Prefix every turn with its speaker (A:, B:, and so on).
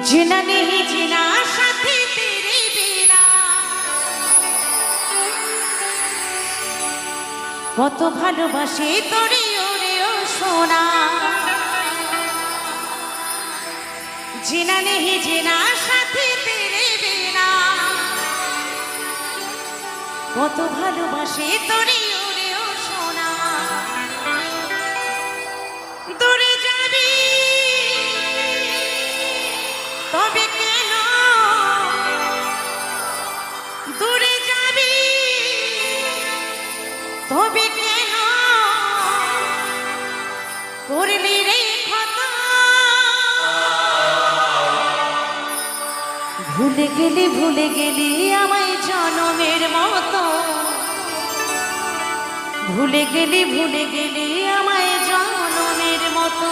A: जीना नहीं जीना साथी तेरे बिना কত ভালোবাসি তোরে ওরে ও সোনা जीना नहीं जीना साथी तेरे बिना কত ভালোবাসি তোরে ওরে ও সোনা দূরে যাবি তবে কেন দূরে যাবি তবে কেন করলি রে ক্ষত ভুলে গেলি আমায় জনমের মতো ভুলে গেলি আমায় জনমের মতো